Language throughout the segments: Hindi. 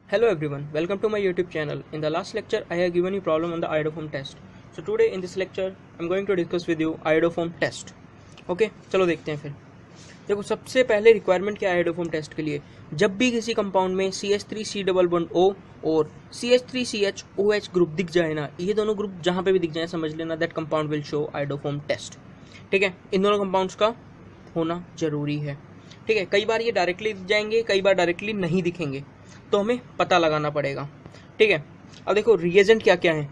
Hello everyone, welcome to my YouTube channel. In the last lecture, I have given you problem on the iodoform test. So today in this lecture, I'm going to discuss with you iodoform test. Okay, चलो देखते हैं फिर. देखो सबसे पहले रिक्वायरमेंट क्या है आयोडोफॉर्म टेस्ट के लिए. जब भी किसी कंपाउंड में CH3C डबल बॉन्ड O और CH3CH OH ग्रुप दिख जाए ना, ये दोनों ग्रुप जहाँ पे भी दिख जाए समझ लेना that compound will show iodoform test. ठीक है, इन दोनों कंपाउंड्स का होना जरूरी है. ठीक है, कई बार ये डायरेक्टली दिख जाएंगे, कई बार डायरेक्टली नहीं दिखेंगे, तो हमें पता लगाना पड़ेगा. ठीक है, अब देखो रिएजेंट क्या क्या है.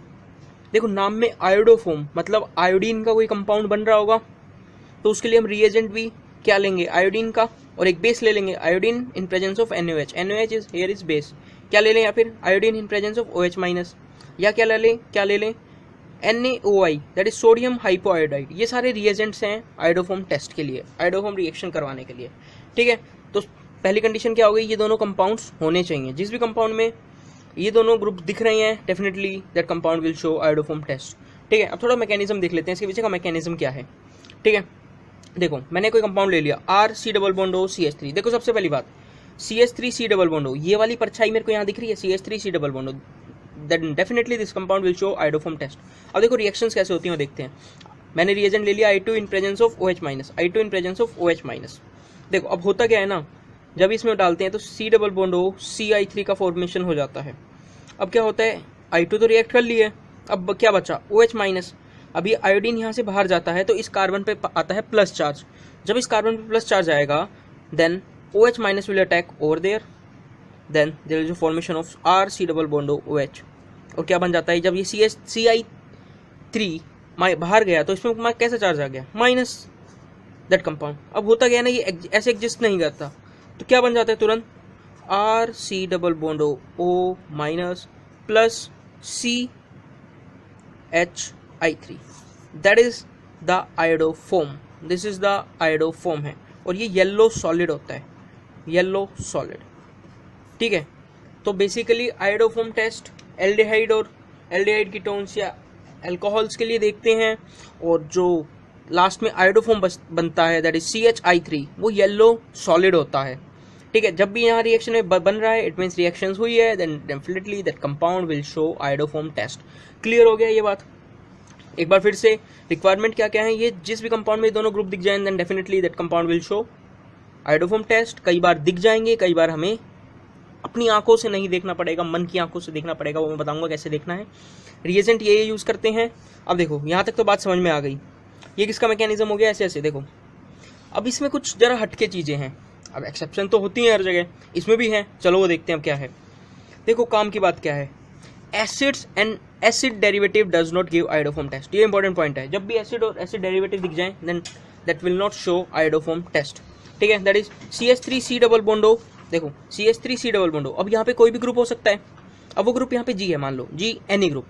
देखो नाम में आयोडोफॉर्म मतलब आयोडीन का कोई कंपाउंड बन रहा होगा, तो उसके लिए हम रिएजेंट भी क्या लेंगे, आयोडीन का, और एक बेस ले लेंगे iodine in presence of NaOH. NaOH is here is base. क्या ले लें, या फिर iodine in presence of OH minus, या क्या ले लें NaOI दैट इज सोडियम हाइपोआयोडाइड. ये सारे रिएजेंट्स हैं आयोडोफॉर्म टेस्ट के लिए, आयोडोफॉर्म रिएक्शन करवाने के लिए. ठीक है, तो पहली कंडीशन क्या हो गई, ये दोनों कंपाउंड्स होने चाहिए. जिस भी कंपाउंड में ये दोनों ग्रुप दिख रहे हैं definitely that compound will show iodoform test. ठीक है, अब थोड़ा मैकेनिज्म देख लेते हैं, इसके पीछे का मैकेनिज्म क्या है. ठीक है, देखो मैंने कोई कंपाउंड ले लिया RC double bond O CH3. देखो सबसे पहली बात CH3C डबल बॉन्ड O, ये वाली परछाई मेरे को यहाँ दिख रही है CH3C double bond O, that definitely this compound will show iodoform test. अब देखो रिएक्शंस कैसे होती हैं देखते हैं. मैंने रिएजेंट ले लिया I2 in presence of OH minus, I2 in presence of OH minus. देखो अब होता क्या है ना, जब इसमें डालते हैं तो C double bond O CI3 का फॉर्मेशन हो जाता है. अब क्या होता है, I2 तो रिएक्ट कर लिए, अब क्या बचा OH माइनस. अभी आयोडीन यहाँ से बाहर जाता है तो इस कार्बन पे आता है प्लस चार्ज. जब इस कार्बन पे प्लस चार्ज आएगा then OH minus will attack over there, then there is a formation of RC double bond OH. और क्या बन जाता है, जब ये CI3 बाहर गया तो इसमें कैसा चार्ज आ गया, माइनस दैट कंपाउंड. अब होता गया ना, ये ऐसे एग्जिस्ट नहीं करता, तो क्या बन जाता है तुरंत RC double bond O minus plus CH3. That is the iodoform. This is the iodoform है, और ये येलो सॉलिड होता है, येलो सॉलिड. ठीक है, तो बेसिकली आयोडोफॉर्म टेस्ट एल्डिहाइड और एल्डिहाइड कीटोन्स या अल्कोहल्स के लिए देखते हैं, और जो लास्ट में आयोडोफॉर्म बनता है दैट इज CHI3, वो येलो सॉलिड होता है. ठीक है, जब भी यहाँ रिएक्शन में बन रहा है इट मीन्स रिएक्शन हुई है, then definitely that compound will show iodoform test. Clear हो गया ये बात. एक बार फिर से रिक्वायरमेंट क्या क्या है, ये जिस भी कंपाउंड में दोनों ग्रुप दिख जाए then definitely that compound will show iodoform test. कई बार दिख जाएंगे, कई बार हमें अपनी आंखों से नहीं देखना पड़ेगा, मन की आंखों से देखना पड़ेगा, वो मैं बताऊंगा कैसे देखना है. रिएजेंट ये यूज करते हैं. अब देखो यहाँ तक तो बात समझ में आ गई, ये किसका मैकेनिज्म हो गया, ऐसे ऐसे. देखो अब इसमें कुछ जरा हटके चीजें हैं, अब एक्सेप्शन तो होती हैं हर जगह, इसमें भी है. चलो वो देखते हैं अब क्या है. देखो काम की बात क्या है, acids and acid derivative does not give iodoform test. ये इंपॉर्टेंट पॉइंट है, जब भी एसिड और एसिड डेरिवेटिव दिख जाए then that will not show iodoform test. ठीक है, that is CH3C double bond O. देखो CH3C डबल बॉन्ड O, अब यहाँ पे कोई भी ग्रुप हो सकता है. अब वो ग्रुप यहाँ पे G है, मान लो G एनी ग्रुप.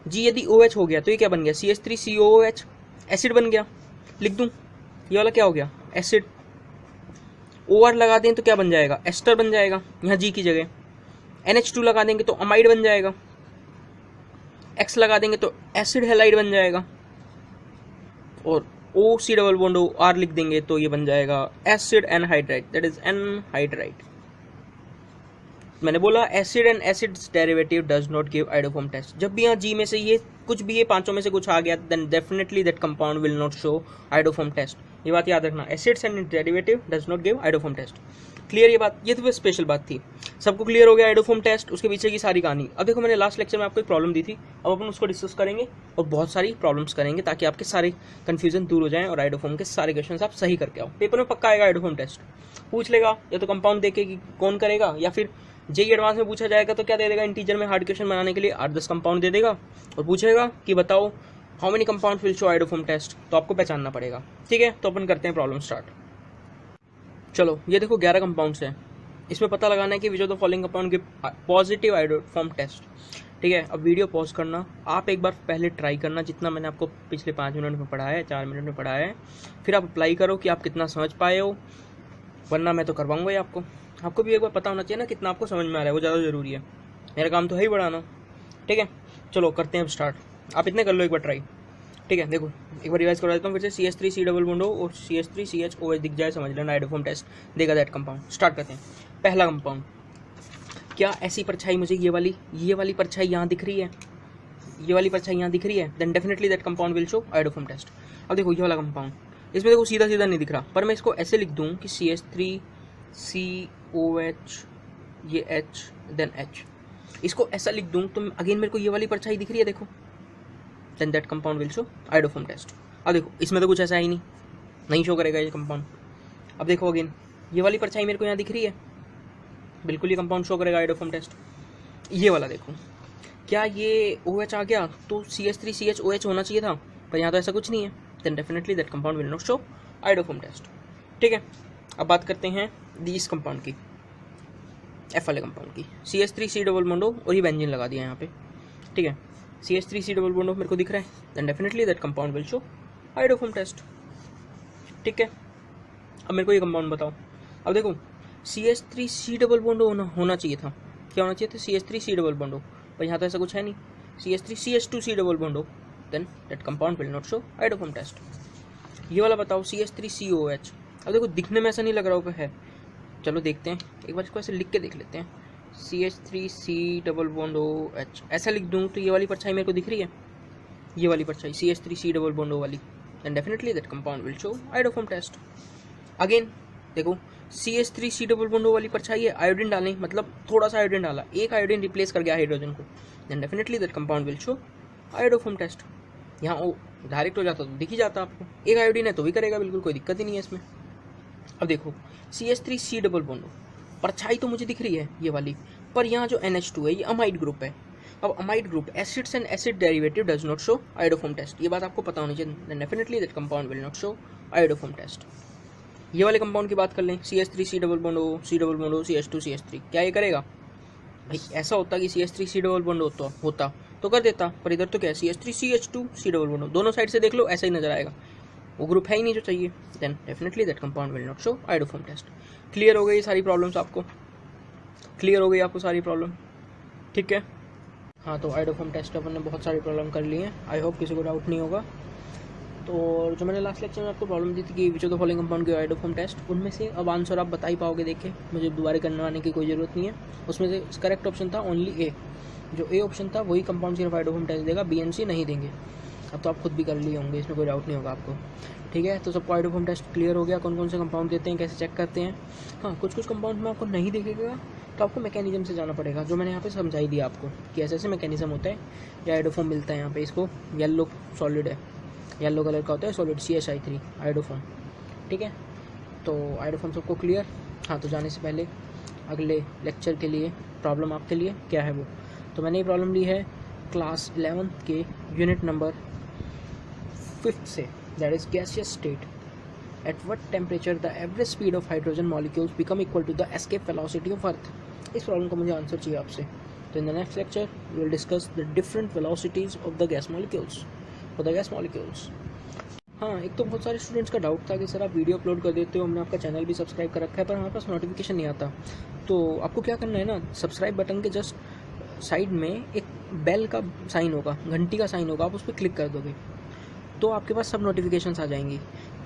G यदि OH हो गया तो ये क्या बन गया, CH3COOH, एसिड बन गया. लिख दूं, ये वाला क्या हो गया, एसिड. OR लगा दें तो क्या बन जाएगा, एस्टर बन जाएगा यहाँ G की जगह. NH2 लगा देंगे तो अमाइड बन जाएगा. X लगा देंगे तो एसिड हैलाइड बन जाएगा. और OC double bond O R लिख देंगे तो ये बन जाएगा acid anhydride, that is anhydride. मैंने बोला acid and acids derivative does not give iodoform test. जब भी यहाँ G में से ये कुछ भी, ये पांचों में से कुछ आ गया then definitely that compound will not show iodoform test. ये बात याद रखना, acids and derivative does not give iodoform test. Clear ये बात, ये तो स्पेशल बात थी. सबको क्लियर हो गया आयोडोफॉर्म टेस्ट, उसके पीछे की सारी कहानी. अब देखो मैंने लास्ट लेक्चर में आपको एक प्रॉब्लम दी थी, अब अपन उसको डिस्कस करेंगे और बहुत सारी प्रॉब्लम्स करेंगे ताकि आपके सारे कंफ्यूजन दूर हो जाएं और आयोडोफॉर्म के सारे क्वेश्चन आप सही करके आओ. पेपर में पक्का आएगा आयोडोफॉर्म टेस्ट, पूछ लेगा या तो कंपाउंड देखे कि कौन करेगा, या फिर जेईई एडवांस में पूछा जाएगा तो क्या दे देगा, इंटीजर में हार्ड क्वेश्चन बनाने के लिए 8-10 कंपाउंड दे देगा और पूछेगा कि बताओ how many compound will show iodoform test, तो आपको पहचानना पड़ेगा. ठीक है, तो अपन करते हैं प्रॉब्लम स्टार्ट. चलो ये देखो 11 कंपाउंड्स हैं, इसमें पता लगाना है कि which of the following compound give positive iodoform test. ठीक है, अब वीडियो पॉज करना, आप एक बार पहले ट्राई करना जितना मैंने आपको पिछले 5 मिनट में पढ़ाया है, 4 मिनट में पढ़ाया है, फिर आप अप्लाई करो कि आप कितना समझ पाए हो, वरना मैं तो करवाऊंगा ही आपको. आपको भी एक बार पता होना चाहिए ना कितना आपको समझ में आ रहा है, वो ज़्यादा जरूरी है. मेरा काम तो है ही बढ़ाना. ठीक है, चलो करते हैं अब स्टार्ट. आप इतने कर लो एक बार ट्राई. ठीक है, देखो एक बार रिवाइज करवा देता हूँ फिर से. CH3C डबल बॉन्ड O और CH3CH OH दिख जाए समझ लेना आयोडोफॉर्म टेस्ट देगा दैट कंपाउंड. स्टार्ट करते हैं. पहला कंपाउंड क्या ऐसी परछाई मुझे ये वाली परछाई यहाँ दिख रही है, ये वाली परछाई यहाँ दिख रही है, then definitely that compound will show iodoform test. अब देखो ये वाला कंपाउंड, इसमें देखो सीधा सीधा नहीं दिख रहा, पर मैं इसको ऐसे लिख दूँ कि CH3COH, ये H देन H, इसको ऐसा लिख दूँ तो अगेन मेरे को ये वाली परछाई दिख रही है, देखो, then that compound will show iodoform test. अब देखो इसमें तो कुछ ऐसा है ही नहीं शो करेगा ये कंपाउंड। अब देखो अगेन ये वाली परछाई मेरे को यहाँ दिख रही है, बिल्कुल ये कंपाउंड शो करेगा आयोडोफॉर्म टेस्ट। ये वाला देखो, क्या ये OH आ गया तो CH3CHOH होना चाहिए था, पर यहाँ तो ऐसा कुछ नहीं है, then definitely that compound will not show iodoform test. ठीक है, अब बात करते हैं इस कंपाउंड की, F वाले कंपाउंड की, CH3C डबल बॉन्डो और ये बेंजीन लगा दिया यहाँ पे। ठीक है, CH3C डबल बॉन्डो मेरे को दिख रहा है, then definitely that compound will show iodoform test. ठीक है, अब मेरे को ये कंपाउंड बताओ। अब देखो CH3C डबल बॉन्डो होना चाहिए था, क्या होना चाहिए था, CH3C डबल बॉन्डो, पर यहाँ तो ऐसा कुछ है नहीं, CH3CH2C double bond O, then that compound will not show iodoform test. ये वाला बताओ CH3COH, अब देखो दिखने में ऐसा नहीं लग रहा होगा है, चलो देखते हैं एक बार इसको ऐसे लिख के देख लेते हैं, CH3C डबल बॉन्डो H, ऐसा लिख दूँ तो ये वाली परछाई मेरे को दिख रही है, ये वाली परछाई CH3C डबल बॉन्डो वाली, then definitely that compound will show iodoform test. Again देखो CH3C डबल बॉन्डो वाली परछाई है, आयोडीन डालें, मतलब थोड़ा सा आयोडीन डाला, एक आयोडीन रिप्लेस कर गया हाइड्रोजन को, then definitely that compound will show iodoform test. यहाँ ओ डायरेक्ट हो जाता तो दिख ही जाता आपको, एक आयोडीन है तो भी करेगा, बिल्कुल कोई दिक्कत ही नहीं है इसमें। अब देखो CH3C डबल बॉन्डो, परछाई तो मुझे दिख रही है ये वाली, पर यहाँ जो NH2 है ये अमाइड ग्रुप है। अब amide group acids and acid derivative does not show iodoform test, ये बात आपको पता होनी चाहिए, then definitely that compound will not show iodoform test. ये वाले कंपाउंड की बात कर लें, CH3C डबल बॉन्डो CH2CH3, क्या ये करेगा भाई? ऐसा होता कि CH3C डबल बॉन्ड होता तो कर देता, पर इधर तो क्या है CH3CH2C डबल बॉन्ड, दोनों साइड से देख लो ऐसा ही नजर आएगा, वो ग्रुप है ही नहीं जो चाहिए, then definitely that compound will not show iodoform test. Clear हो गई सारी प्रॉब्लम्स आपको, क्लियर हो गई आपको सारी प्रॉब्लम? ठीक है, हाँ, तो आयोडोफॉर्म टेस्ट अपन ने बहुत सारी प्रॉब्लम कर ली हैं, आई होप किसी को डाउट नहीं होगा। तो जो मैंने लास्ट लेक्चर में आपको प्रॉब्लम दी थी कि which of the following compound की आयोडोफॉर्म टेस्ट, उनमें से अब आंसर आप बता ही पाओगे, देखिए मुझे दोबारा करवाने की कोई ज़रूरत नहीं है। उसमें से करेक्ट ऑप्शन था ओनली ए, जो ए ऑप्शन था वही कंपाउंड सिर्फ आयोडोफॉर्म टेस्ट देगा, B and C नहीं देंगे। अब तो आप खुद भी कर लिए होंगे, इसमें कोई डाउट नहीं होगा आपको। ठीक है, तो सबको आयोडोफॉर्म टेस्ट क्लियर हो गया, कौन कौन से कंपाउंड देते हैं, कैसे चेक करते हैं। हाँ, कुछ कुछ कंपाउंड में आपको नहीं दिखेगा तो आपको मैकेनिज्म से जाना पड़ेगा, जो मैंने यहाँ पे समझाई दिया आपको कि ऐसे ऐसे मैकेनिज्म होता है। ये आयोडोफॉर्म मिलता है यहाँ पे, इसको येलो सॉलिड है, येलो कलर का होता है सॉलिड CH3 आयोडोफॉर्म। ठीक है, तो आयोडोफॉर्म सबको क्लियर। हाँ, तो जाने से पहले अगले लेक्चर के लिए प्रॉब्लम आपके लिए क्या है वो, तो मैंने ये प्रॉब्लम ली है क्लास 11th के यूनिट नंबर 5 से, that is gaseous state, at what temperature the average speed of hydrogen molecules become equal to the escape velocity of earth. इस प्रॉब्लम का मुझे आंसर चाहिए आपसे। तो in the next lecture we will discuss the different velocities of the gas molecules, for the gas molecules. हाँ, एक तो बहुत सारे स्टूडेंट्स का डाउट था कि सर आप वीडियो अपलोड कर देते हो, हमने आपका चैनल भी सब्सक्राइब कर रखा है, पर हमारे पास नोटिफिकेशन नहीं आता। तो आपको क्या करना है ना, सब्सक्राइब बटन के जस्ट साइड में एक बेल का साइन होगा, घंटी का साइन होगा, आप उस पर क्लिक कर दोगे तो आपके पास सब नोटिफिकेशंस आ जाएंगी।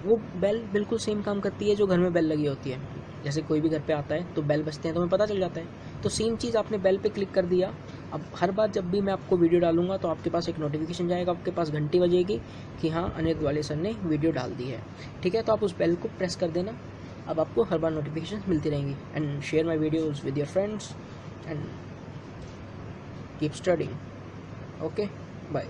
वो बेल बिल्कुल सेम काम करती है जो घर में बेल लगी होती है, जैसे कोई भी घर पे आता है तो बेल बजते हैं तो हमें पता चल जाता है, तो सेम चीज़ आपने बेल पे क्लिक कर दिया। अब हर बार जब भी मैं आपको वीडियो डालूंगा तो आपके पास एक नोटिफिकेशन जाएगा, आपके पास घंटी बजेगी कि हाँ अनिल वाले सर ने वीडियो डाल दी है। ठीक है, तो आप उस बेल को प्रेस कर देना, अब आपको हर बार नोटिफिकेशन मिलती रहेंगी। And share my videos with your friends and keep studying. Okay, bye.